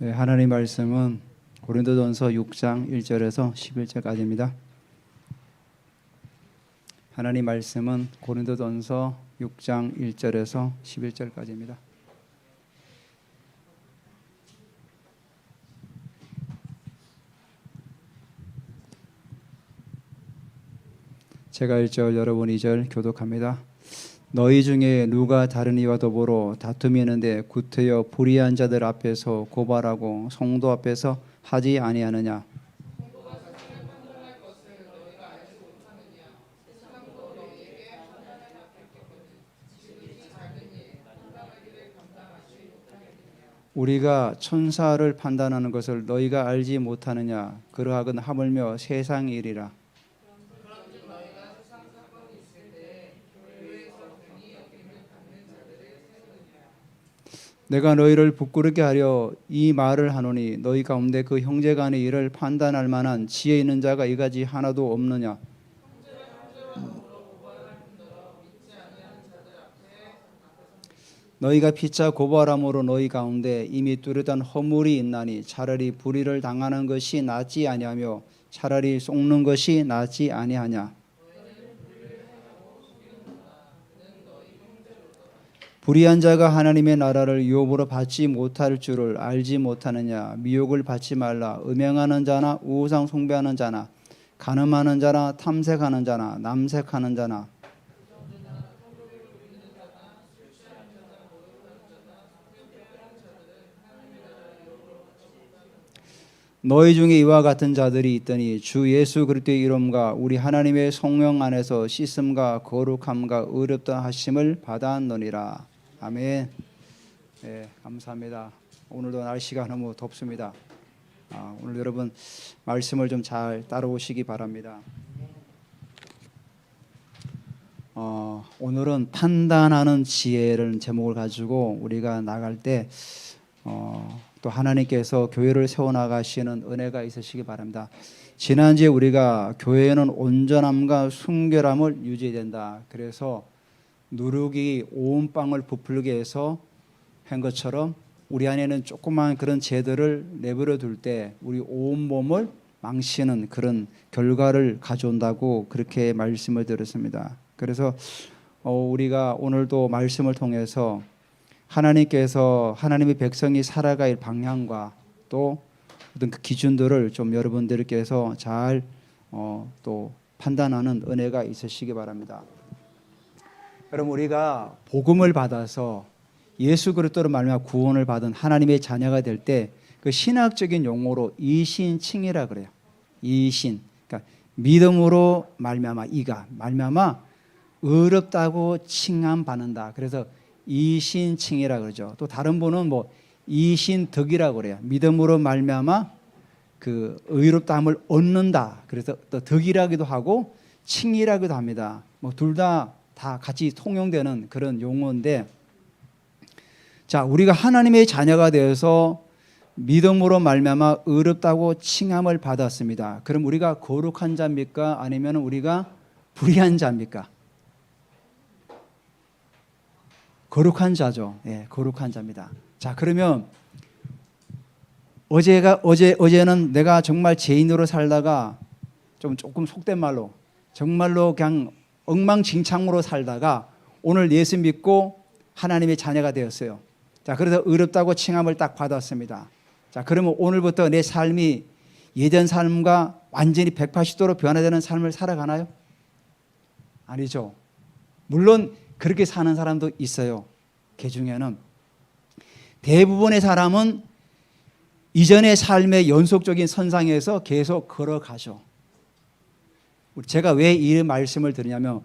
네, 하나님 말씀은 고린도전서 6장 1절에서 11절까지입니다. 하나님 말씀은 고린도전서 6장 1절에서 11절까지입니다. 제가 1절, 여러분 2절 교독합니다. 너희 중에 누가 다른 이와 더불어 다툼이 있는데 구태여 불의한 자들 앞에서 고발하고 성도 앞에서 하지 아니하느냐? 우리가 천사를 판단하는 것을 너희가 알지 못하느냐? 그러하건 하물며 세상 일이라. 내가 너희를 부끄럽게 하려 이 말을 하노니 너희 가운데 그 형제간의 일을 판단할 만한 지혜 있는 자가 이같이 하나도 없느냐? 너희가 피차 고발함으로 너희 가운데 이미 뚜렷한 허물이 있나니 차라리 불의를 당하는 것이 낫지 아니하며 차라리 속는 것이 낫지 아니하냐? 불의한 자가 하나님의 나라를 유업으로 받지 못할 줄을 알지 못하느냐? 미혹을 받지 말라. 음행하는 자나 우상 숭배하는 자나 간음하는 자나 탐색하는 자나 남색하는 자나 너희 중에 이와 같은 자들이 있더니 주 예수 그리스도의 이름과 우리 하나님의 성령 안에서 씻음과 거룩함과 의롭다 하심을 받았느니라. 아멘. 네, 감사합니다. 오늘도 날씨가 너무 덥습니다. 오늘 여러분 말씀을 좀 잘 따라오시기 바랍니다. 오늘은 판단하는 지혜를 제목을 가지고 우리가 나갈 때 또 하나님께서 교회를 세워나가시는 은혜가 있으시기 바랍니다. 지난주에 우리가 교회는 온전함과 순결함을 유지해야 된다. 그래서 누룩이 온 빵을 부풀게 해서 한 것처럼 우리 안에는 조그만 그런 죄들을 내버려 둘 때 우리 온 몸을 망치는 그런 결과를 가져온다고 그렇게 말씀을 드렸습니다. 그래서 우리가 오늘도 말씀을 통해서 하나님께서 하나님의 백성이 살아갈 방향과 또 어떤 그 기준들을 좀 여러분들께서 잘 또 판단하는 은혜가 있으시기 바랍니다. 여러분 우리가 복음을 받아서 예수 그리스도로 말미암아 구원을 받은 하나님의 자녀가 될 때 그 신학적인 용어로 이신칭이라 그래요. 이신, 그러니까 믿음으로 말미암아 의롭다고 칭함 받는다. 그래서 이신칭이라 그러죠. 또 다른 분은 뭐 이신덕이라고 그래요. 믿음으로 말미암아 그 의롭다함을 얻는다. 그래서 또 덕이라기도 하고 칭이라기도 합니다. 뭐 둘 다 같이 통용되는 그런 용어인데, 자 우리가 하나님의 자녀가 되어서 믿음으로 말미암아 의롭다고 칭함을 받았습니다. 그럼 우리가 거룩한 자입니까? 아니면 우리가 불의한 자입니까? 거룩한 자죠. 예, 거룩한 자입니다. 자, 그러면 어제는 내가 정말 죄인으로 살다가 조금 속된 말로 정말로 그냥 엉망진창으로 살다가 오늘 예수 믿고 하나님의 자녀가 되었어요. 자, 그래서 의롭다고 칭함을 딱 받았습니다. 자, 그러면 오늘부터 내 삶이 예전 삶과 완전히 180도로 변화되는 삶을 살아가나요? 아니죠. 물론 그렇게 사는 사람도 있어요. 그 중에는 대부분의 사람은 이전의 삶의 연속적인 선상에서 계속 걸어가죠. 제가 왜 이 말씀을 드리냐면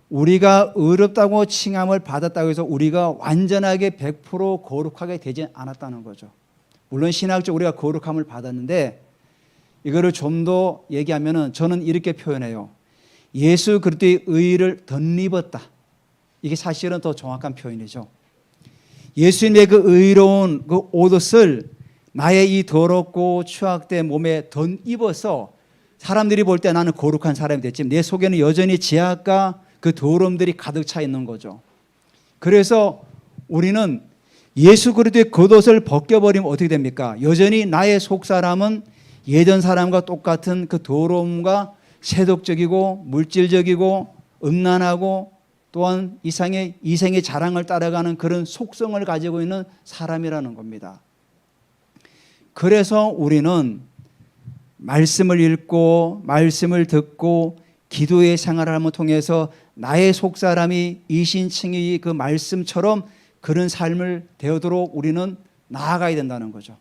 우리가 의롭다고 칭함을 받았다고 해서 우리가 완전하게 100% 거룩하게 되지 않았다는 거죠. 물론 신학적으로 우리가 거룩함을 받았는데 이거를 좀 더 얘기하면은 저는 이렇게 표현해요. 예수 그리스도의 의를 덧입었다. 이게 사실은 더 정확한 표현이죠. 예수님의 그 의로운 그 옷을 나의 이 더럽고 추악된 몸에 덧입어서 사람들이 볼 때 나는 거룩한 사람이 됐지만 내 속에는 여전히 죄악과 그 더러움들이 가득 차 있는 거죠. 그래서 우리는 예수 그리스도의 겉옷을 벗겨버리면 어떻게 됩니까? 여전히 나의 속사람은 예전 사람과 똑같은 그 더러움과 세속적이고 물질적이고 음란하고 또한 이생의 자랑을 따라가는 그런 속성을 가지고 있는 사람이라는 겁니다. 그래서 우리는 말씀을 읽고 말씀을 듣고 기도의 생활을 통해서 나의 속사람이 이신칭의 그 말씀처럼 그런 삶을 되도록 우리는 나아가야 된다는 거죠.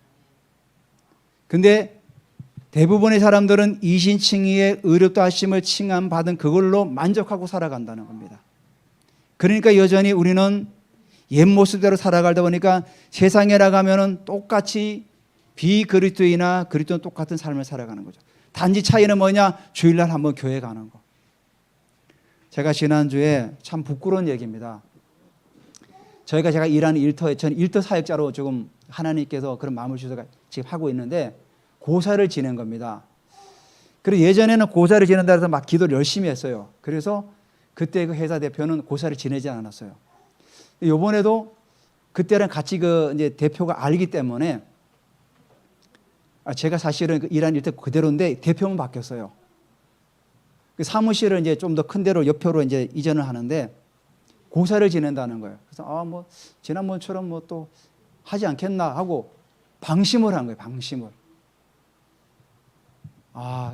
근데 대부분의 사람들은 이신칭의의 의롭다 하심을 칭함받은 그걸로 만족하고 살아간다는 겁니다. 그러니까 여전히 우리는 옛 모습대로 살아가다 보니까 세상에 나가면은 똑같이 비그리스도이나 그리스도는 똑같은 삶을 살아가는 거죠. 단지 차이는 뭐냐? 주일날 한번 교회 가는 거. 제가 지난주에 참 부끄러운 얘기입니다. 제가 일하는 일터에 저는 일터 사역자로 지금 하나님께서 그런 마음을 주셔서 지금 하고 있는데 고사를 지낸 겁니다. 그리고 예전에는 고사를 지낸다 해서 막 기도를 열심히 했어요. 그래서 그때 그 회사 대표는 고사를 지내지 않았어요. 이번에도 그때랑 같이 이제 대표가 알기 때문에 제가 사실은 일하는 일터 그대로인데 대표만 바뀌었어요. 그 사무실을 이제 좀 더 큰 데로 옆으로 이제 이전을 하는데 고사를 지낸다는 거예요. 그래서 지난번처럼 또 하지 않겠나 하고 방심을 한 거예요. 방심을.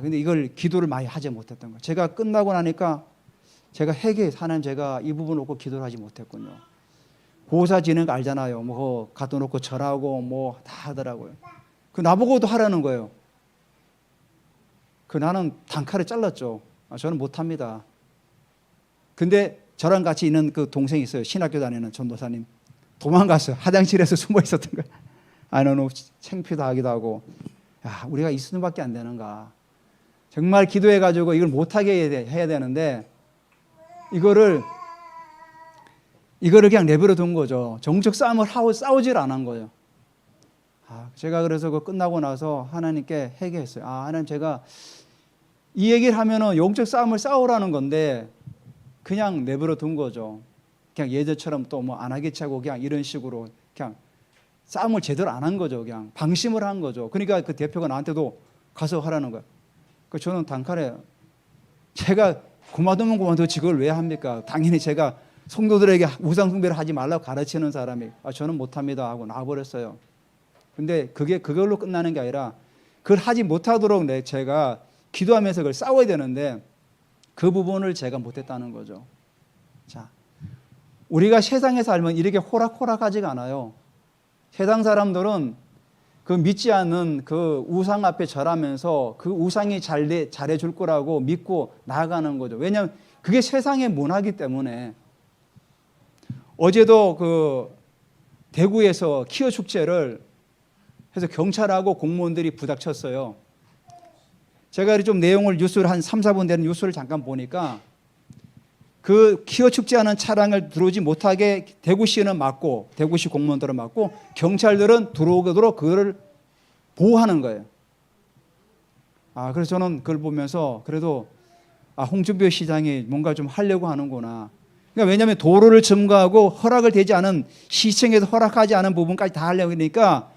근데 이걸 기도를 많이 하지 못했던 거예요. 제가 끝나고 나니까 제가 하나님 제가 이 부분 놓고 기도를 하지 못했군요. 고사 지낸 거 알잖아요. 갖다 놓고 절하고 다 하더라고요. 나보고도 하라는 거예요. 나는 단칼에 잘랐죠. 저는 못합니다. 근데 저랑 같이 있는 그 동생이 있어요. 신학교 다니는 전도사님. 도망갔어요. 화장실에서 숨어 있었던 거예요. 너무 창피도 하기도 하고. 우리가 이 수준밖에 안 되는가. 정말 기도해가지고 이걸 못하게 해야 되는데 이거를 그냥 내버려 둔 거죠. 정적 싸움을 하고 싸우질 않은 거예요. 제가 그래서 끝나고 나서 하나님께 회개했어요. 하나님 제가 이 얘기를 하면은 영적 싸움을 싸우라는 건데 그냥 내버려 둔 거죠. 그냥 예전처럼 또 안 하겠지 하고 그냥 이런 식으로 그냥 싸움을 제대로 안 한 거죠. 그냥 방심을 한 거죠. 그러니까 그 대표가 나한테도 가서 하라는 거예요. 저는 단칼에 제가 그만두면 그만두지 그걸 왜 합니까? 당연히 제가 성도들에게 우상 숭배를 하지 말라고 가르치는 사람이 저는 못합니다 하고 나와버렸어요. 근데 그걸로 끝나는 게 아니라 그걸 하지 못하도록 제가 기도하면서 그걸 싸워야 되는데 그 부분을 제가 못했다는 거죠. 자, 우리가 세상에 살면 이렇게 호락호락하지가 않아요. 세상 사람들은 그 믿지 않는 그 우상 앞에 절하면서 그 우상이 잘해줄 거라고 믿고 나아가는 거죠. 왜냐하면 그게 세상의 문화이기 때문에. 어제도 그 대구에서 키어 축제를 해서 경찰하고 공무원들이 부닥쳤어요. 제가 좀 내용을 뉴스를 한 3, 4분 되는 뉴스를 잠깐 보니까 그 키어 축제하는 차량을 들어오지 못하게 대구시는 막고 대구시 공무원들은 막고 경찰들은 들어오도록 그거를 보호하는 거예요. 그래서 저는 그걸 보면서 그래도 홍준표 시장이 뭔가 좀 하려고 하는구나. 그러니까 왜냐하면 도로를 점거하고 허락을 되지 않은 시청에서 허락하지 않은 부분까지 다 하려고 하니까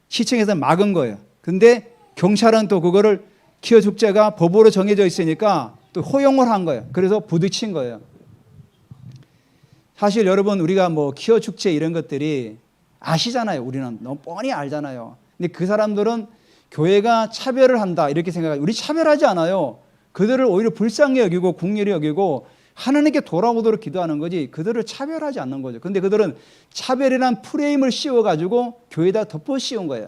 시청에서 막은 거예요. 근데 경찰은 또 그거를 키어 축제가 법으로 정해져 있으니까 또 허용을 한 거예요. 그래서 부딪힌 거예요. 사실 여러분 우리가 키어 축제 이런 것들이 아시잖아요. 우리는 너무 뻔히 알잖아요. 근데 그 사람들은 교회가 차별을 한다 이렇게 생각해요. 우리 차별하지 않아요. 그들을 오히려 불쌍히 여기고 국리를 여기고 하나님께 돌아오도록 기도하는 거지 그들을 차별하지 않는 거죠. 근데 그들은 차별이란 프레임을 씌워가지고 교회에다 덮어 씌운 거예요.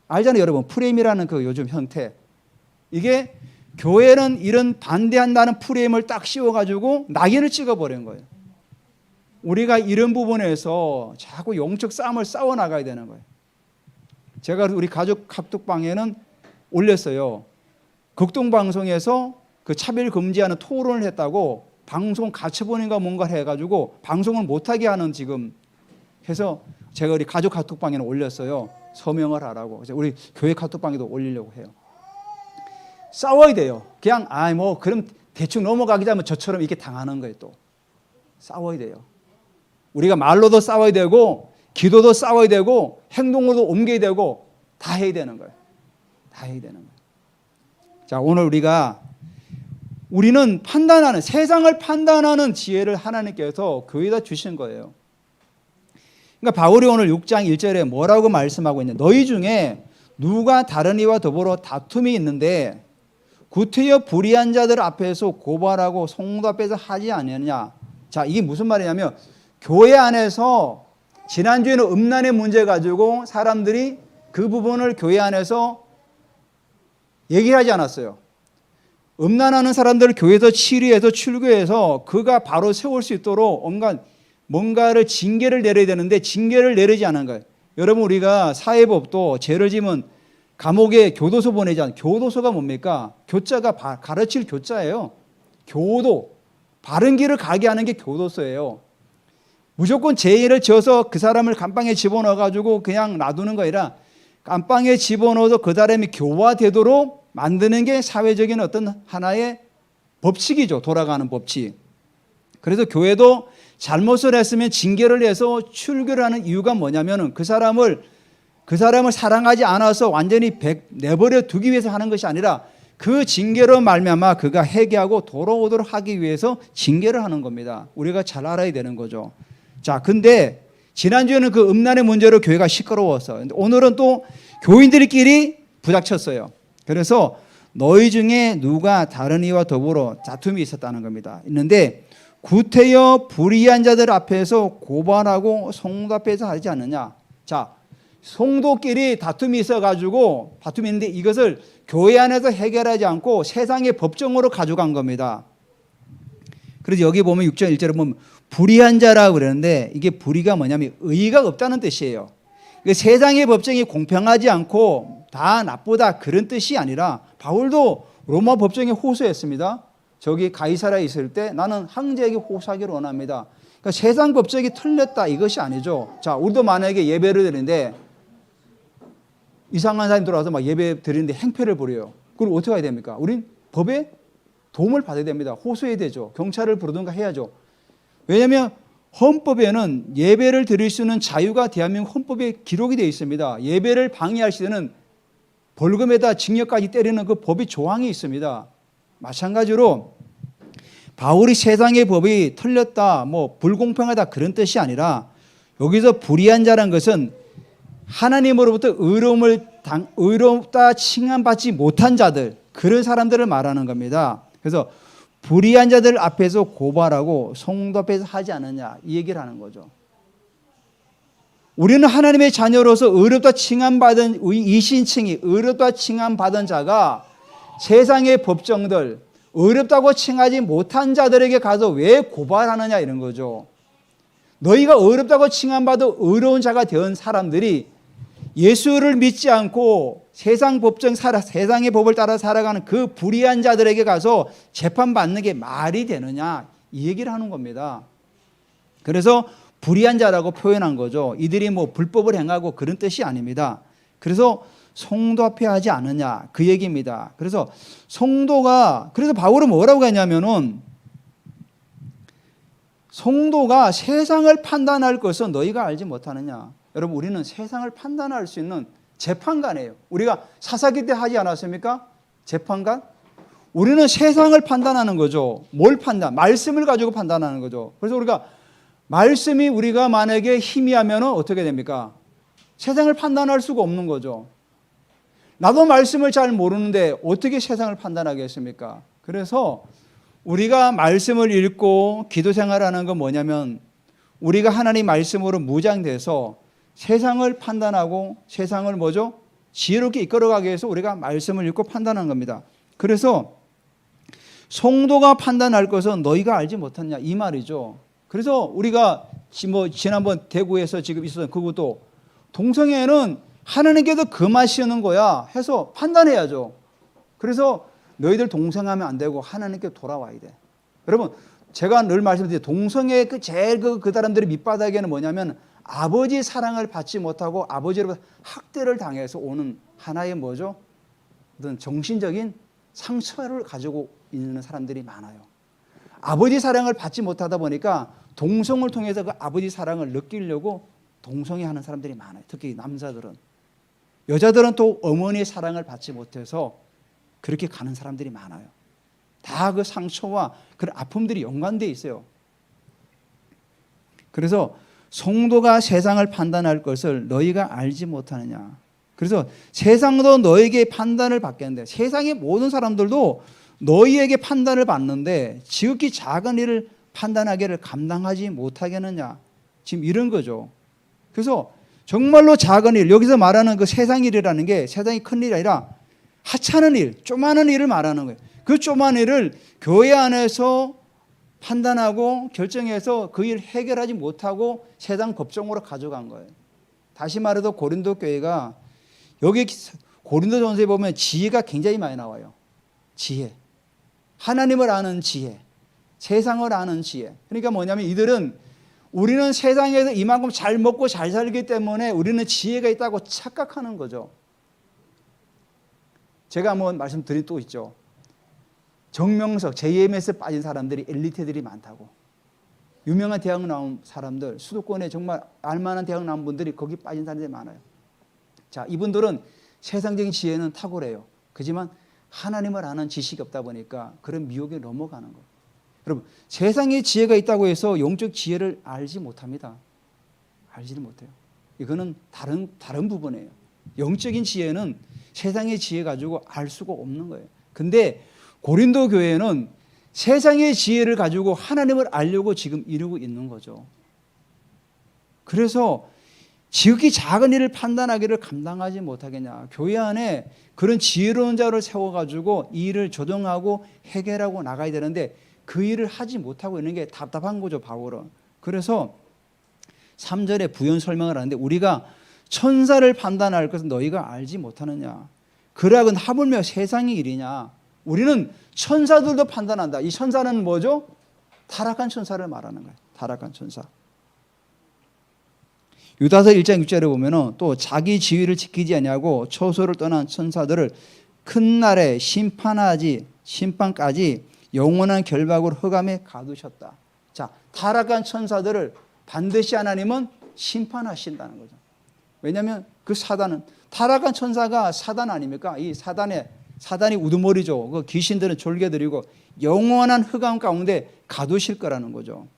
알잖아요 여러분. 프레임이라는 그 요즘 형태. 이게 교회는 이런 반대한다는 프레임을 딱 씌워가지고 낙인을 찍어버린 거예요. 우리가 이런 부분에서 자꾸 영적 싸움을 싸워나가야 되는 거예요. 제가 우리 가족 카톡방에는 올렸어요. 극동방송에서 그 차별 금지하는 토론을 했다고 방송 가처분인가 뭔가 해가지고 방송을 못하게 하는 지금 해서 제가 우리 가족 카톡방에는 올렸어요. 서명을 하라고. 그래서 우리 교회 카톡방에도 올리려고 해요. 싸워야 돼요. 그냥 그럼 대충 넘어가기 전에 저처럼 이렇게 당하는 거예요. 또 싸워야 돼요. 우리가 말로도 싸워야 되고 기도도 싸워야 되고 행동으로도 옮겨야 되고 다 해야 되는 거예요. 다 해야 되는 거예요. 자, 오늘 우리는 판단하는, 세상을 판단하는 지혜를 하나님께서 교회에다 주신 거예요. 그러니까 바울이 오늘 6장 1절에 뭐라고 말씀하고 있냐? 너희 중에 누가 다른 이와 더불어 다툼이 있는데 구태여 불의한 자들 앞에서 고발하고 성도 앞에서 하지 않느냐? 자, 이게 무슨 말이냐면 교회 안에서 지난주에는 음란의 문제 가지고 사람들이 그 부분을 교회 안에서 얘기를 하지 않았어요. 음란하는 사람들을 교회에서 치리해서 출교해서 그가 바로 세울 수 있도록 뭔가를 징계를 내려야 되는데 징계를 내리지 않은 거예요. 여러분, 우리가 사회법도 죄를 지면 감옥에 교도소 보내지 않아요. 교도소가 뭡니까? 교자가 가르칠 교자예요. 교도, 바른 길을 가게 하는 게 교도소예요. 무조건 죄를 지어서 그 사람을 감방에 집어넣어가지고 그냥 놔두는 거 아니라 감방에 집어넣어서 그 사람이 교화되도록 만드는 게 사회적인 어떤 하나의 법칙이죠. 돌아가는 법칙. 그래서 교회도 잘못을 했으면 징계를 해서 출교를 하는 이유가 뭐냐면은 그 사람을 사랑하지 않아서 완전히 내버려 두기 위해서 하는 것이 아니라 그 징계로 말미암아 그가 회개하고 돌아오도록 하기 위해서 징계를 하는 겁니다. 우리가 잘 알아야 되는 거죠. 자, 근데 지난주에는 그 음란의 문제로 교회가 시끄러웠어. 근데 오늘은 또 교인들끼리 부닥쳤어요. 그래서 너희 중에 누가 다른 이와 더불어 다툼이 있었다는 겁니다. 있는데 구태여 불의한 자들 앞에서 고발하고 성도 앞에서 하지 않느냐. 자, 성도끼리 다툼이 있어가지고 다툼이 있는데 이것을 교회 안에서 해결하지 않고 세상의 법정으로 가져간 겁니다. 그래서 여기 보면 6절 1절에 보면 불의한 자라고 그러는데 이게 불의가 뭐냐면 의의가 없다는 뜻이에요. 세상의 법정이 공평하지 않고 다 나쁘다 그런 뜻이 아니라 바울도 로마 법정에 호소했습니다. 저기 가이사라에 있을 때 나는 황제에게 호소하기를 원합니다. 그러니까 세상 법정이 틀렸다 이것이 아니죠. 자, 우리도 만약에 예배를 드리는데 이상한 사람이 들어와서 막 예배 드리는데 행패를 부려요. 그럼 어떻게 해야 됩니까? 우린 법에 도움을 받아야 됩니다. 호소해야 되죠. 경찰을 부르든가 해야죠. 왜냐하면 헌법에는 예배를 드릴 수 있는 자유가 대한민국 헌법에 기록이 되어 있습니다. 예배를 방해할 시에는 벌금에다 징역까지 때리는 그 법이 조항이 있습니다. 마찬가지로 바울이 세상의 법이 틀렸다, 불공평하다 그런 뜻이 아니라 여기서 불의한 자란 것은 하나님으로부터 의롭다 칭함받지 못한 자들, 그런 사람들을 말하는 겁니다. 그래서 불의한 자들 앞에서 고발하고 성도 앞에서 하지 않느냐 이 얘기를 하는 거죠. 우리는 하나님의 자녀로서 의롭다 칭함받은 이신칭이 의롭다 칭함받은 자가 세상의 법정들 의롭다고 칭하지 못한 자들에게 가서 왜 고발하느냐 이런 거죠. 너희가 의롭다고 칭함받은 의로운 자가 된 사람들이 예수를 믿지 않고 세상의 법을 따라 살아가는 그 불의한 자들에게 가서 재판받는 게 말이 되느냐 이 얘기를 하는 겁니다. 그래서 불의한 자라고 표현한 거죠. 이들이 불법을 행하고 그런 뜻이 아닙니다. 그래서 성도 앞에 하지 않느냐 그 얘기입니다. 그래서 그래서 바울은 뭐라고 했냐면은 성도가 세상을 판단할 것은 너희가 알지 못하느냐. 여러분, 우리는 세상을 판단할 수 있는 재판관이에요. 우리가 사사기 때 하지 않았습니까? 재판관? 우리는 세상을 판단하는 거죠. 뭘 말씀을 가지고 판단하는 거죠. 그래서 말씀이 우리가 만약에 희미하면 어떻게 됩니까? 세상을 판단할 수가 없는 거죠. 나도 말씀을 잘 모르는데 어떻게 세상을 판단하겠습니까? 그래서 우리가 말씀을 읽고 기도 생활하는 건 뭐냐면 우리가 하나님 말씀으로 무장돼서 세상을 판단하고 세상을 지혜롭게 이끌어가기 위해서 우리가 말씀을 읽고 판단하는 겁니다. 그래서 성도가 판단할 것은 너희가 알지 못하냐 이 말이죠. 그래서 우리가 지난번 대구에서 지금 있었던 그것도 동성애는 하나님께서 금하시는 거야 해서 판단해야죠. 그래서 너희들 동성하면 안 되고 하나님께 돌아와야 돼. 여러분, 제가 늘 말씀드리죠. 동성애 제일 그 사람들의 밑바닥에는 뭐냐면 아버지 사랑을 받지 못하고 아버지로부터 학대를 당해서 오는 하나의 어떤 정신적인 상처를 가지고 있는 사람들이 많아요. 아버지 사랑을 받지 못하다 보니까 동성을 통해서 그 아버지 사랑을 느끼려고 동성애하는 사람들이 많아요. 특히 남자들은. 여자들은 또 어머니의 사랑을 받지 못해서 그렇게 가는 사람들이 많아요. 다 그 상처와 그런 아픔들이 연관되어 있어요. 그래서 성도가 세상을 판단할 것을 너희가 알지 못하느냐. 그래서 세상도 너에게 판단을 받겠는데, 세상의 모든 사람들도 너희에게 판단을 받는데 지극히 작은 일을 판단하기를 감당하지 못하겠느냐. 지금 이런 거죠. 그래서 정말로 작은 일, 여기서 말하는 그 세상 일이라는 게 세상이 큰 일이 아니라 하찮은 일, 조그마한 일을 말하는 거예요. 그 조그마한 일을 교회 안에서 판단하고 결정해서 그 일 해결하지 못하고 세상 법정으로 가져간 거예요. 다시 말해도 고린도 교회가, 여기 고린도전서에 보면 지혜가 굉장히 많이 나와요. 지혜, 하나님을 아는 지혜, 세상을 아는 지혜. 그러니까 뭐냐면 이들은 우리는 세상에서 이만큼 잘 먹고 잘 살기 때문에 우리는 지혜가 있다고 착각하는 거죠. 제가 한번 말씀드린 또 있죠. 정명석, JMS에 빠진 사람들이 엘리트들이 많다고. 유명한 대학 나온 사람들, 수도권에 정말 알만한 대학 나온 분들이 거기 빠진 사람들이 많아요. 자, 이분들은 세상적인 지혜는 탁월해요. 그렇지만 하나님을 아는 지식이 없다 보니까 그런 미혹에 넘어가는 거예요. 여러분, 세상에 지혜가 있다고 해서 영적 지혜를 알지 못합니다. 알지를 못해요. 이거는 다른 부분이에요. 영적인 지혜는 세상의 지혜 가지고 알 수가 없는 거예요. 근데 고린도 교회는 세상의 지혜를 가지고 하나님을 알려고 지금 이루고 있는 거죠. 그래서 지극히 작은 일을 판단하기를 감당하지 못하겠냐. 교회 안에 그런 지혜로운 자를 세워가지고 이 일을 조정하고 해결하고 나가야 되는데 그 일을 하지 못하고 있는 게 답답한 거죠, 바울은. 그래서 3절에 부연 설명을 하는데, 우리가 천사를 판단할 것은 너희가 알지 못하느냐. 그락은 하물며 세상의 일이냐. 우리는 천사들도 판단한다. 이 천사는 뭐죠? 타락한 천사를 말하는 거예요. 타락한 천사. 유다서 1장 6절에 보면은 또 자기 지위를 지키지 아니하고 처소를 떠난 천사들을 큰 날에 심판까지 영원한 결박으로 흑암에 가두셨다. 자, 타락한 천사들을 반드시 하나님은 심판하신다는 거죠. 왜냐하면 그 사단은, 타락한 천사가 사단 아닙니까? 이 사단이 우두머리죠. 그 귀신들은 졸개들이고 영원한 흑암 가운데 가두실 거라는 거죠.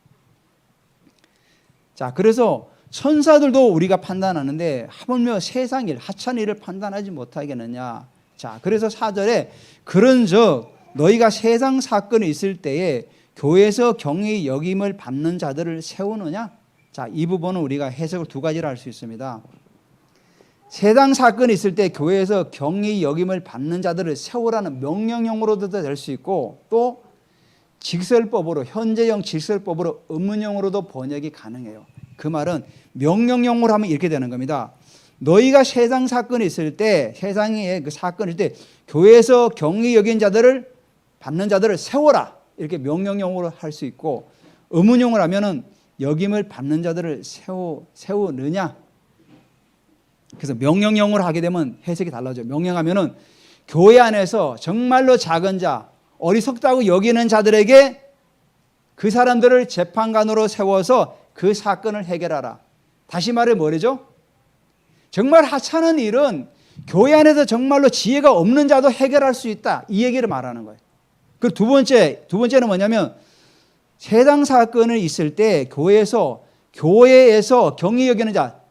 자, 그래서 천사들도 우리가 판단하는데 하물며 세상 일, 하찮은 일을 판단하지 못하겠느냐. 자, 그래서 4절에 그런즉 너희가 세상 사건이 있을 때에 교회에서 경히 여김을 받는 자들을 세우느냐. 자, 이 부분은 우리가 해석을 두 가지로 할 수 있습니다. 세상 사건이 있을 때 교회에서 경히 여김을 받는 자들을 세우라는 명령형으로도 될 수 있고, 또 직설법으로, 현재형 직설법으로 의문형으로도 번역이 가능해요. 그 말은 명령형으로 하면 이렇게 되는 겁니다. 너희가 세상 사건이 있을 때, 세상에 그 사건이 있을 때 교회에서 경히 여긴 자들을 받는 자들을 세워라, 이렇게 명령형으로 할 수 있고, 의문형을 하면은 여김을 받는 자들을 세우느냐. 그래서 명령형으로 하게 되면 해석이 달라져요. 명령하면은 교회 안에서 정말로 작은 자, 어리석다고 여기는 자들에게 그 사람들을 재판관으로 세워서 그 사건을 해결하라. 다시 말해 뭐래죠? 정말 하찮은 일은 교회 안에서 정말로 지혜가 없는 자도 해결할 수 있다, 이 얘기를 말하는 거예요. 그 두 번째는 뭐냐면, 세상 사건이 있을 때 교회에서 경히 여기는 자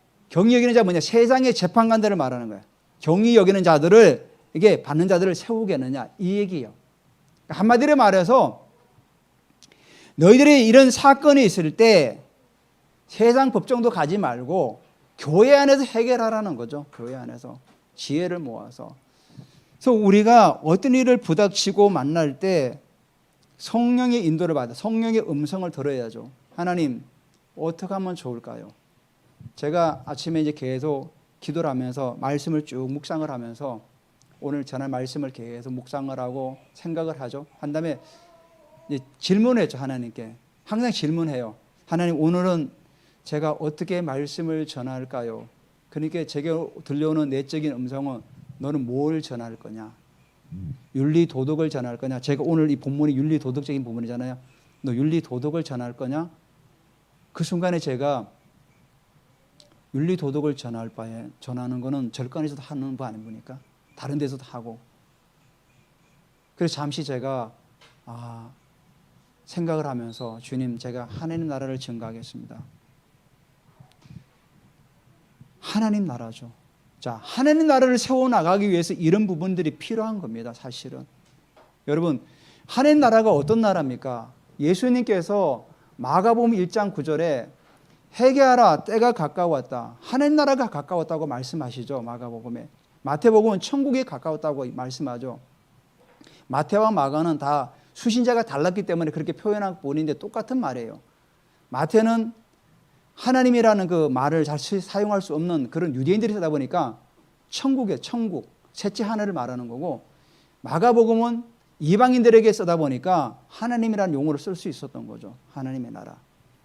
뭐냐? 세상의 재판관들을 말하는 거예요. 경히 여기는 자들을, 이게 받는 자들을 세우겠느냐, 이 얘기예요. 한마디로 말해서 너희들이 이런 사건이 있을 때 세상 법정도 가지 말고 교회 안에서 해결하라는 거죠. 교회 안에서 지혜를 모아서. 그래서 우리가 어떤 일을 부닥치고 만날 때 성령의 인도를 받아, 성령의 음성을 들어야죠. 하나님, 어떻게 하면 좋을까요? 제가 아침에 이제 계속 기도를 하면서 말씀을 쭉 묵상을 하면서 오늘 전할 말씀을 계속 묵상을 하고 생각을 하죠. 한 다음에 이제 질문했죠. 하나님께 항상 질문해요. 하나님, 오늘은 제가 어떻게 말씀을 전할까요? 그러니까 제게 들려오는 내적인 음성은 너는 뭘 전할 거냐? 윤리 도덕을 전할 거냐? 제가 오늘 이 본문이 윤리 도덕적인 부분이잖아요. 너 윤리 도덕을 전할 거냐? 그 순간에 제가 윤리 도덕을 전할 바에 전하는 거는 절간에서도 하는 거 아닙니까? 다른 데서도 하고. 그래서 잠시 제가 생각을 하면서 주님, 제가 하나님 나라를 증거하겠습니다. 하나님 나라죠. 자, 하나님 나라를 세워나가기 위해서 이런 부분들이 필요한 겁니다. 사실은 여러분, 하나님 나라가 어떤 나라입니까? 예수님께서 마가복음 1장 9절에 회개하라, 때가 가까웠다, 하나님 나라가 가까웠다고 말씀하시죠. 마가복음에. 마태복음은 천국이 가까웠다고 말씀하죠. 마태와 마가는 다 수신자가 달랐기 때문에 그렇게 표현한 뿐인데 똑같은 말이에요. 마태는 하나님이라는 그 말을 잘 사용할 수 없는 그런 유대인들이 쓰다 보니까 천국이에요. 천국, 셋째 하늘을 말하는 거고, 마가복음은 이방인들에게 쓰다 보니까 하나님이라는 용어를 쓸 수 있었던 거죠. 하나님의 나라.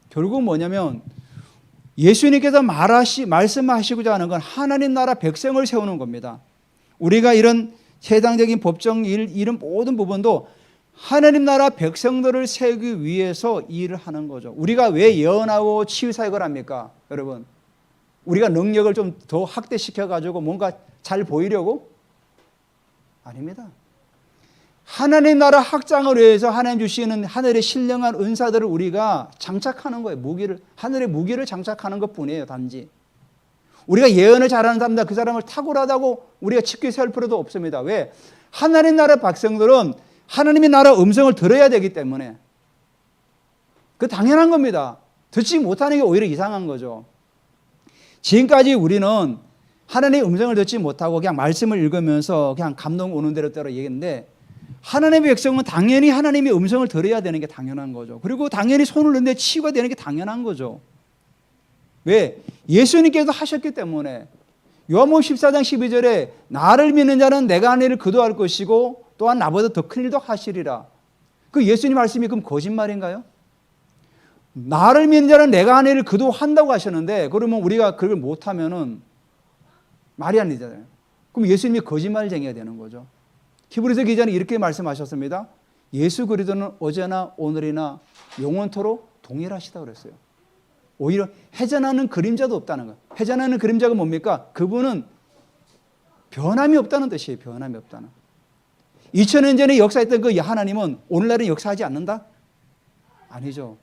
결국 뭐냐면 예수님께서 말씀하시고자 하는 건 하나님 나라 백성을 세우는 겁니다. 우리가 이런 세상적인 법정 일, 이런 모든 부분도 하나님 나라 백성들을 세우기 위해서 일을 하는 거죠. 우리가 왜 예언하고 치유사역을 합니까? 여러분, 우리가 능력을 좀 더 확대시켜가지고 뭔가 잘 보이려고? 아닙니다. 하나님 나라 확장을 위해서 하나님 주시는 하늘의 신령한 은사들을 우리가 장착하는 거예요. 하늘의 무기를 장착하는 것뿐이에요. 단지 우리가 예언을 잘하는 사람들, 그 사람을 탁월하다고 우리가 쉽게 세울 필요도 없습니다. 왜? 하나님 나라 백성들은 하나님의 나라 음성을 들어야 되기 때문에. 그 당연한 겁니다. 듣지 못하는 게 오히려 이상한 거죠. 지금까지 우리는 하나님의 음성을 듣지 못하고 그냥 말씀을 읽으면서 그냥 감동 오는 대로 얘기했는데, 하나님의 백성은 당연히 하나님의 음성을 들어야 되는 게 당연한 거죠. 그리고 당연히 손을 넣는데 치유가 되는 게 당연한 거죠. 왜? 예수님께서 하셨기 때문에. 요한복음 14장 12절에 나를 믿는 자는 내가 하는 일을 그도 할 것이고 또한 나보다 더 큰 일도 하시리라. 그 예수님 말씀이 그럼 거짓말인가요? 나를 믿는 자는 내가 하는 일을 그도 한다고 하셨는데, 그러면 우리가 그걸 못하면은 말이 안 되잖아요. 그럼 예수님이 거짓말쟁이가 되는 거죠. 히브리서 기자는 이렇게 말씀하셨습니다. 예수 그리스도는 어제나 오늘이나 영원토록 동일하시다고 그랬어요. 오히려 회전하는 그림자도 없다는 거예요. 회전하는 그림자가 뭡니까? 그분은 변함이 없다는 뜻이에요. 변함이 없다는. 2000년 전에 역사했던 그 하나님은 오늘날은 역사하지 않는다? 아니죠.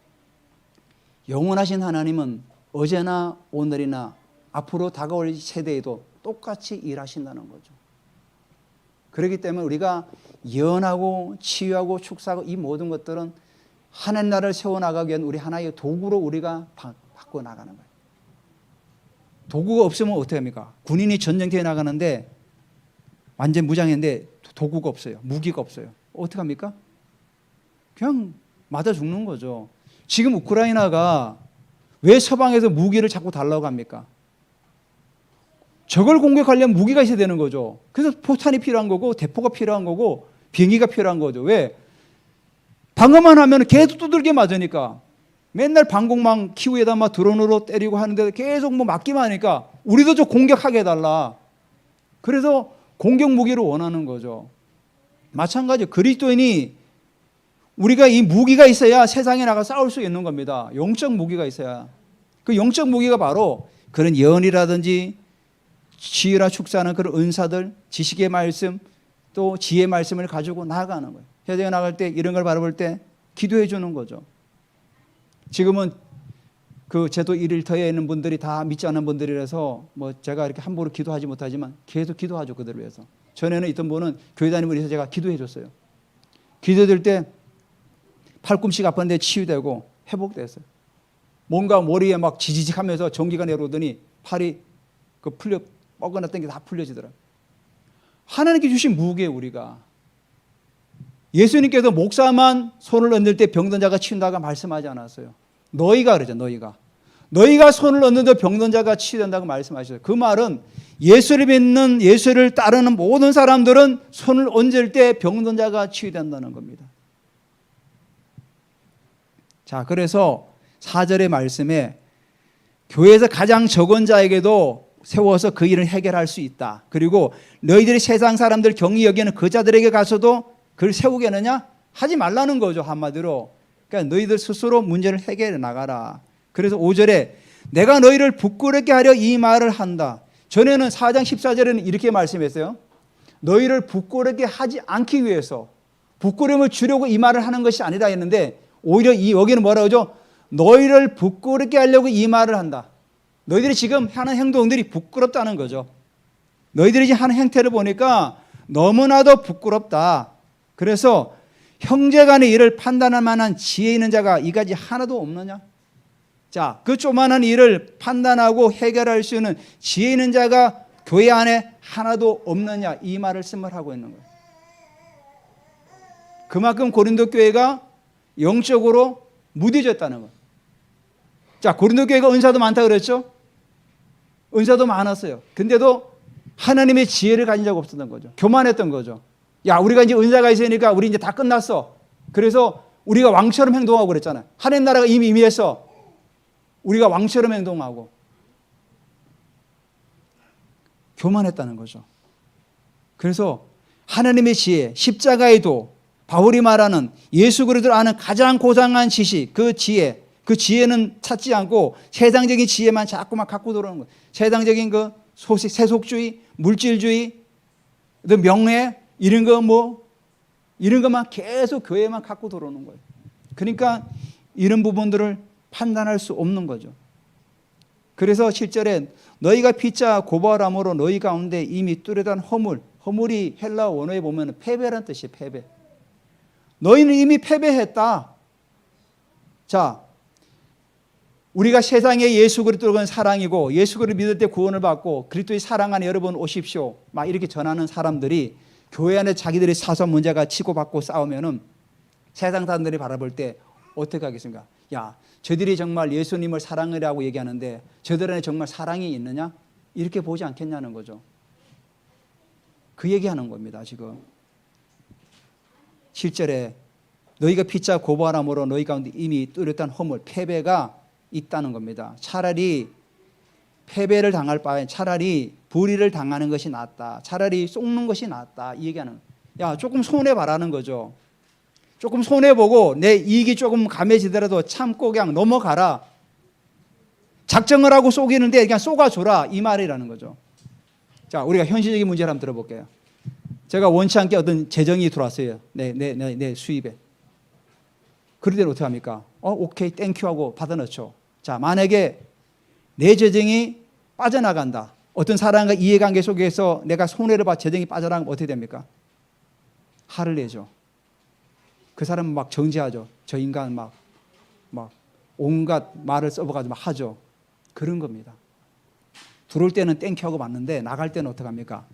영원하신 하나님은 어제나 오늘이나 앞으로 다가올 세대에도 똑같이 일하신다는 거죠. 그렇기 때문에 우리가 예언하고 치유하고 축사하고 이 모든 것들은 하나님 나라를 세워나가기 위한 우리 하나의 도구로 우리가 바꿔 나가는 거예요. 도구가 없으면 어떻게 합니까? 군인이 전쟁터에 나가는데 완전 무장했는데 도구가 없어요. 무기가 없어요. 어떻게 합니까? 그냥 맞아 죽는 거죠. 지금 우크라이나가 왜 서방에서 무기를 자꾸 달라고 합니까? 적을 공격하려면 무기가 있어야 되는 거죠. 그래서 포탄이 필요한 거고 대포가 필요한 거고 비행기가 필요한 거죠. 왜? 방어만 하면 계속 두들겨 맞으니까. 맨날 방공망 키우에다 막 드론으로 때리고 하는데 계속 뭐 맞기만 하니까 우리도 좀 공격하게 해달라. 그래서 공격 무기를 원하는 거죠. 마찬가지 그리스도인이 우리가 이 무기가 있어야 세상에 나가 싸울 수 있는 겁니다. 영적 무기가 있어야. 그 영적 무기가 바로 그런 예언이라든지 치유나 축사하는 그런 은사들, 지식의 말씀, 또 지혜의 말씀을 가지고 나아가는 거예요. 세상에 나갈 때 이런 걸 바라볼 때 기도해 주는 거죠. 지금은 그 제도 1일터에 있는 분들이 다 믿지 않는 분들이라서 뭐 제가 이렇게 함부로 기도하지 못하지만 계속 기도하죠. 그들을 위해서. 전에는 있던 분은 교회 다니는 분이 있어서 제가 기도해 줬어요. 기도될 때 팔꿈치가 아팠는데 치유되고 회복됐어요. 뭔가 머리에 막 지지직 하면서 전기가 내려오더니 팔이 그 풀려 뻐근했던 게 다 풀려지더라고요. 하나님께 주신 무기에 우리가. 예수님께서 목사만 손을 얹을 때 병든 자가 치운다고 말씀하지 않았어요. 너희가 그러죠. 너희가 손을 얹는데 병든 자가 치유된다고 말씀하셨어요. 그 말은 예수를 믿는, 예수를 따르는 모든 사람들은 손을 얹을 때 병든 자가 치유된다는 겁니다. 자, 그래서 4절의 말씀에 교회에서 가장 적은 자에게도 세워서 그 일을 해결할 수 있다. 그리고 너희들이 세상 사람들 경히 여기는 그 자들에게 가서도 그걸 세우겠느냐? 하지 말라는 거죠. 한마디로. 그러니까 너희들 스스로 문제를 해결해 나가라. 그래서 5절에 내가 너희를 부끄럽게 하려 이 말을 한다. 전에는 4장 14절에는 이렇게 말씀했어요. 너희를 부끄럽게 하지 않기 위해서, 부끄러움을 주려고 이 말을 하는 것이 아니라 했는데, 오히려 여기는 뭐라고 하죠? 너희를 부끄럽게 하려고 이 말을 한다. 너희들이 지금 하는 행동들이 부끄럽다는 거죠. 너희들이 하는 행태를 보니까 너무나도 부끄럽다. 그래서 형제간의 일을 판단할 만한 지혜 있는 자가 이까지 하나도 없느냐? 자, 그 조그마한 일을 판단하고 해결할 수 있는 지혜 있는 자가 교회 안에 하나도 없느냐? 이 말씀을 하고 있는 거예요. 그만큼 고린도 교회가 영적으로 무뎌졌다는 거예요. 자, 고린도 교회가 은사도 많다 그랬죠? 은사도 많았어요. 근데도 하나님의 지혜를 가진 자가 없었던 거죠. 교만했던 거죠. 야, 우리가 이제 은사가 있으니까 우리 이제 다 끝났어. 그래서 우리가 왕처럼 행동하고 그랬잖아요. 하나님 나라가 이미 임했어. 우리가 왕처럼 행동하고. 교만했다는 거죠. 그래서 하나님의 지혜, 십자가의 도, 바울이 말하는 예수 그리스도를 아는 가장 고상한 지식, 그 지혜는 찾지 않고 세상적인 지혜만 자꾸만 갖고 들어오는 거예요. 세상적인 그 세속주의, 물질주의, 명예, 이런 것만 계속 교회만 갖고 들어오는 거예요. 그러니까 이런 부분들을 판단할 수 없는 거죠. 그래서 7절에 너희가 피차 고발함으로 너희 가운데 이미 뚜렷한 허물이 헬라어 원어에 보면 패배란 뜻이에요. 패배. 너희는 이미 패배했다. 자, 우리가 세상에 예수 그리스도가 사랑이고 예수 그리스도 믿을 때 구원을 받고 그리스도의 사랑 안에 여러분 오십시오. 막 이렇게 전하는 사람들이 교회 안에 자기들이 사소한 문제가 치고받고 싸우면은 세상 사람들이 바라볼 때 어떻게 하겠습니까? 야, 저들이 정말 예수님을 사랑이라고 얘기하는데 저들 안에 정말 사랑이 있느냐? 이렇게 보지 않겠냐는 거죠. 그 얘기하는 겁니다, 지금. 7절에 너희가 피차 고발함으로 너희 가운데 이미 뚜렷한 허물, 패배가 있다는 겁니다. 차라리 패배를 당할 바에 차라리 불의를 당하는 것이 낫다. 차라리 속는 것이 낫다. 이 얘기하는. 야, 조금 손해봐라는 거죠. 조금 손해보고 내 이익이 조금 감해지더라도 참고 그냥 넘어가라. 작정을 하고 속이는데 그냥 쏘가줘라. 이 말이라는 거죠. 자, 우리가 현실적인 문제를 한번 들어볼게요. 제가 원치 않게 어떤 재정이 들어왔어요. 내 수입에. 그럴 때는 어떻게 합니까? 오케이, 땡큐 하고 받아 넣죠. 자, 만약에 내 재정이 빠져나간다. 어떤 사람과 이해관계 속에서 내가 손해를 봐 재정이 빠져나가면 어떻게 됩니까? 화를 내죠. 그 사람은 막 정죄하죠. 저 인간 막 온갖 말을 써봐가지고 막 하죠. 그런 겁니다. 들어올 때는 땡큐 하고 맞는데 나갈 때는 어떻게 합니까?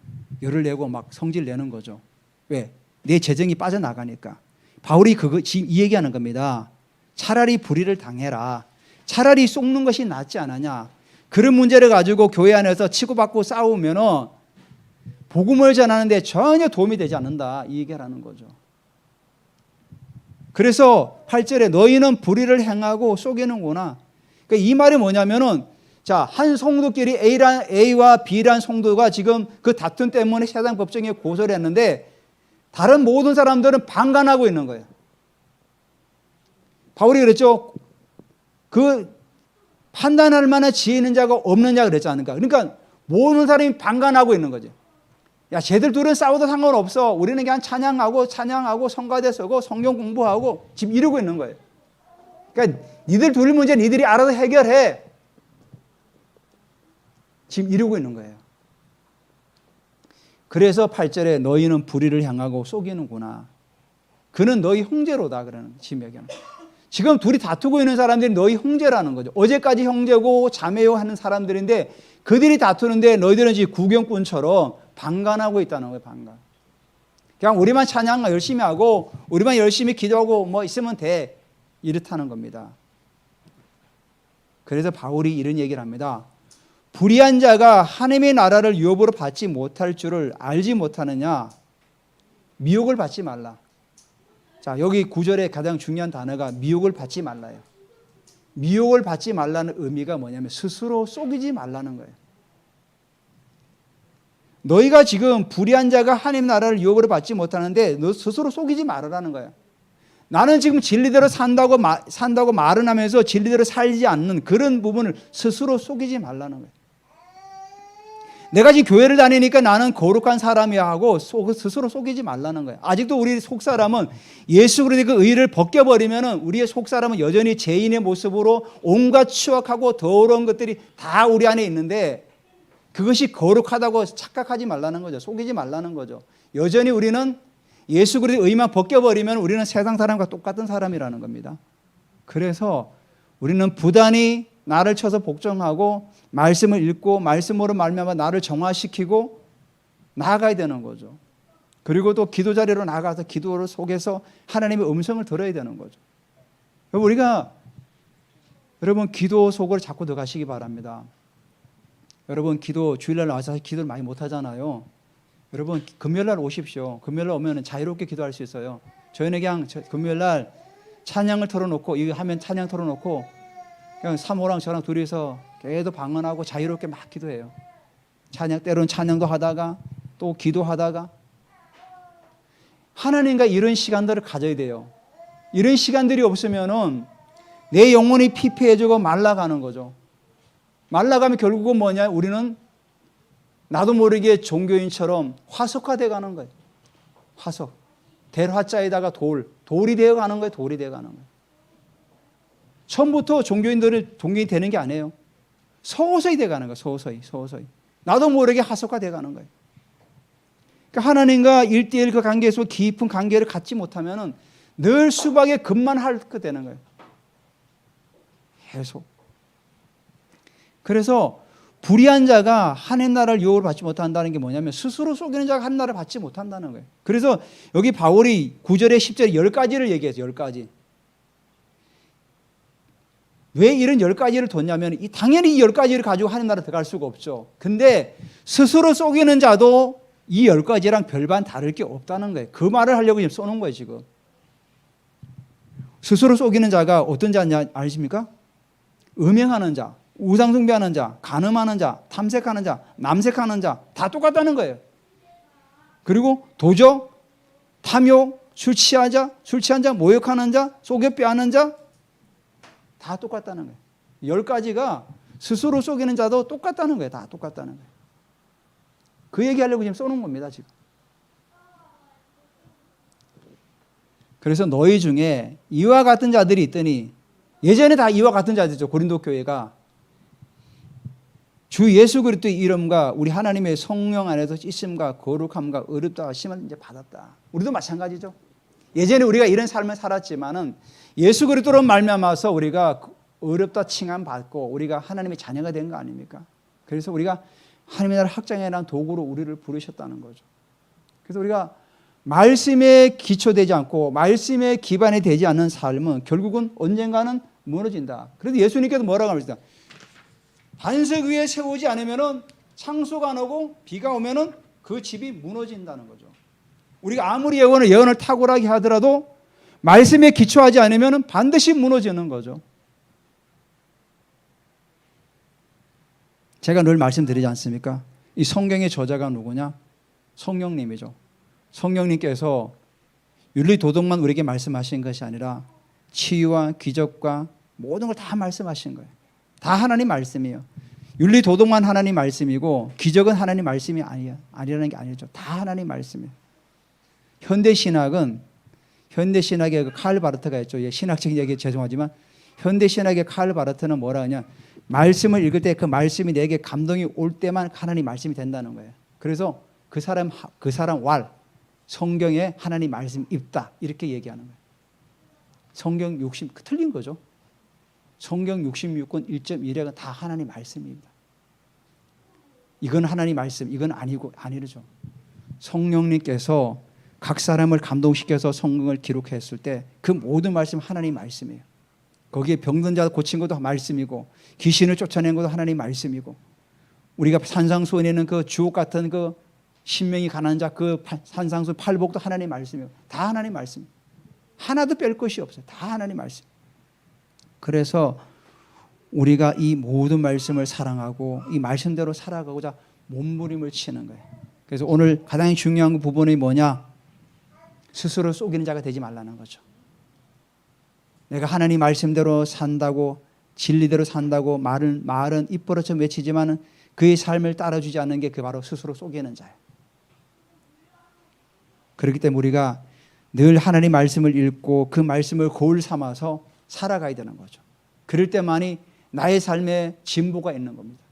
열을 내고 막 성질 내는 거죠. 왜? 내 재정이 빠져나가니까. 바울이 지금 이 얘기하는 겁니다. 차라리 불의를 당해라. 차라리 속는 것이 낫지 않느냐. 그런 문제를 가지고 교회 안에서 치고받고 싸우면은 복음을 전하는데 전혀 도움이 되지 않는다. 이 얘기를 하는 거죠. 그래서 8절에 너희는 불의를 행하고 속이는구나. 그러니까 이 말이 뭐냐면은 자, 한 성도끼리 A와 B란 성도가 지금 그 다툼 때문에 세상 법정에 고소를 했는데 다른 모든 사람들은 방관하고 있는 거예요. 바울이 그랬죠. 그 판단할 만한 지혜 있는 자가 없느냐 그랬지 않을까. 그러니까 모든 사람이 방관하고 있는 거죠. 야, 쟤들 둘은 싸워도 상관없어. 우리는 그냥 찬양하고 성가대 서고 성경 공부하고 지금 이러고 있는 거예요. 그러니까 니들 둘 문제 니들이 알아서 해결해. 지금 이러고 있는 거예요. 그래서 8절에 너희는 불의를 향하고 속이는구나. 그는 너희 형제로다. 그러는 지금 얘기하는 거예요. 지금 둘이 다투고 있는 사람들이 너희 형제라는 거죠. 어제까지 형제고 자매요 하는 사람들인데 그들이 다투는데 너희들은 지금 구경꾼처럼 방관하고 있다는 거예요. 방관. 그냥 우리만 찬양 열심히 하고 우리만 열심히 기도하고 뭐 있으면 돼. 이렇다는 겁니다. 그래서 바울이 이런 얘기를 합니다. 불의한 자가 하나님의 나라를 유업으로 받지 못할 줄을 알지 못하느냐. 미혹을 받지 말라. 자, 여기 9절에 가장 중요한 단어가 미혹을 받지 말라요. 미혹을 받지 말라는 의미가 뭐냐면 스스로 속이지 말라는 거예요. 너희가 지금 불의한 자가 하나님 나라를 유업으로 받지 못하는데 너 스스로 속이지 말라는 거예요. 나는 지금 진리대로 산다고 말은 하면서 진리대로 살지 않는 그런 부분을 스스로 속이지 말라는 거예요. 내가 지금 교회를 다니니까 나는 거룩한 사람이야 하고 스스로 속이지 말라는 거예요. 아직도 우리 속사람은 예수 그리스도의 그 의를 벗겨버리면 우리의 속사람은 여전히 죄인의 모습으로 온갖 추악하고 더러운 것들이 다 우리 안에 있는데 그것이 거룩하다고 착각하지 말라는 거죠. 속이지 말라는 거죠. 여전히 우리는 예수 그리스도의 의만 벗겨버리면 우리는 세상 사람과 똑같은 사람이라는 겁니다. 그래서 우리는 부단히 나를 쳐서 복종하고 말씀을 읽고 말씀으로 말미암아 나를 정화시키고 나아가야 되는 거죠. 그리고 또 기도 자리로 나가서 기도를 속에서 하나님의 음성을 들어야 되는 거죠. 우리가 여러분 기도 속으로 자꾸 들어가시기 바랍니다. 여러분 기도 주일날 와서 기도를 많이 못 하잖아요. 여러분 금요일날 오십시오. 금요일날 오면 자유롭게 기도할 수 있어요. 저희는 그냥 금요일날 찬양을 틀어놓고 이거 하면 찬양 틀어놓고 그냥 사모랑 저랑 둘이서 계속 방언하고 자유롭게 막 기도해요. 때로는 찬양도 하다가 또 기도하다가 하나님과 이런 시간들을 가져야 돼요. 이런 시간들이 없으면은 내 영혼이 피폐해지고 말라가는 거죠. 말라가면 결국은 뭐냐? 우리는 나도 모르게 종교인처럼 화석화되어 가는 거예요. 화석. 대화자에다가 돌이 되어 가는 거예요. 돌이 되어 가는 거예요. 처음부터 종교인이 되는 게 아니에요. 서서히 되어 가는 거예요. 서서히. 나도 모르게 화석화되어 가는 거예요. 그러니까 하나님과 1대1 그 관계에서 깊은 관계를 갖지 못하면 늘 수박의 겉만 핥게 되는 거예요. 계속. 그래서 불의한 자가 하나님 나라를 유혹을 받지 못한다는 게 뭐냐면 스스로 속이는 자가 하나님 나라를 받지 못한다는 거예요. 그래서 여기 바울이 9절에 10절에 10가지를 얘기해서 10가지. 왜 이런 10가지를 뒀냐면 당연히 이 10가지를 가지고 하나님 나라 들어갈 수가 없죠. 근데 스스로 속이는 자도 이 10가지랑 별반 다를 게 없다는 거예요. 그 말을 하려고 지금 써놓은 거예요. 지금. 스스로 속이는 자가 어떤 자냐 아십니까? 음행하는 자, 우상숭배하는 자, 간음하는 자, 탐색하는 자, 남색하는 자 다 똑같다는 거예요. 그리고 도적, 탐욕, 술 취한 자, 모욕하는 자, 속여 빼앗는 자 다 똑같다는 거예요. 10가지가 스스로 속이는 자도 똑같다는 거예요. 다 똑같다는 거예요. 그 얘기하려고 지금 써놓은 겁니다. 지금. 그래서 너희 중에 이와 같은 자들이 있더니 예전에 다 이와 같은 자들이죠. 고린도 교회가 주 예수 그리스도의 이름과 우리 하나님의 성령 안에서 씻음과 거룩함과 의롭다 하심을 이제 받았다. 우리도 마찬가지죠. 예전에 우리가 이런 삶을 살았지만은 예수 그리스도로 말미암아서 우리가 의롭다 칭함 받고 우리가 하나님의 자녀가 된 거 아닙니까? 그래서 우리가 하나님의 나라 확장해라는 도구로 우리를 부르셨다는 거죠. 그래서 우리가 말씀에 기초되지 않고 말씀에 기반이 되지 않는 삶은 결국은 언젠가는 무너진다. 그래도 예수님께서 뭐라고 하십니까? 반석 위에 세우지 않으면은 창수가 안 오고 비가 오면은 그 집이 무너진다는 거죠. 우리가 아무리 예언을 탁월하게 하더라도 말씀에 기초하지 않으면 반드시 무너지는 거죠. 제가 늘 말씀드리지 않습니까? 이 성경의 저자가 누구냐? 성령님이죠. 성령님께서 윤리도덕만 우리에게 말씀하신 것이 아니라 치유와 기적과 모든 걸 다 말씀하신 거예요. 다 하나님 말씀이에요. 윤리도덕만 하나님 말씀이고 기적은 하나님 말씀이 아니라는 게 아니죠. 다 하나님 말씀이에요. 현대신학의 그 칼 바르트가 있죠. 신학적인 얘기 죄송하지만 현대신학의 칼 바르트는 뭐라 하냐? 말씀을 읽을 때 그 말씀이 내게 감동이 올 때만 하나님 말씀이 된다는 거예요. 그래서 그 사람 성경에 하나님 말씀이 있다 이렇게 얘기하는 거예요. 성경 60 틀린 거죠. 성경 66권 1.1회가 다 하나님 말씀입니다. 이건 하나님 말씀, 이건 아니죠. 성령님께서 각 사람을 감동시켜서 성경을 기록했을 때 그 모든 말씀 하나님 말씀이에요. 거기에 병든 자 고친 것도 말씀이고 귀신을 쫓아낸 것도 하나님 말씀이고 우리가 산상수훈에는 그 주옥 같은 그 신명이 가난한 자 그 산상수 팔복도 하나님 말씀이에요. 다 하나님 말씀. 하나도 뺄 것이 없어요. 다 하나님 말씀. 그래서 우리가 이 모든 말씀을 사랑하고 이 말씀대로 살아가고자 몸부림을 치는 거예요. 그래서 오늘 가장 중요한 부분이 뭐냐? 스스로 속이는 자가 되지 말라는 거죠. 내가 하나님 말씀대로 산다고 진리대로 산다고 말은 입버릇처럼 외치지만 그의 삶을 따라주지 않는 게 그 바로 스스로 속이는 자예요. 그렇기 때문에 우리가 늘 하나님 말씀을 읽고 그 말씀을 거울 삼아서 살아가야 되는 거죠. 그럴 때만이 나의 삶에 진보가 있는 겁니다.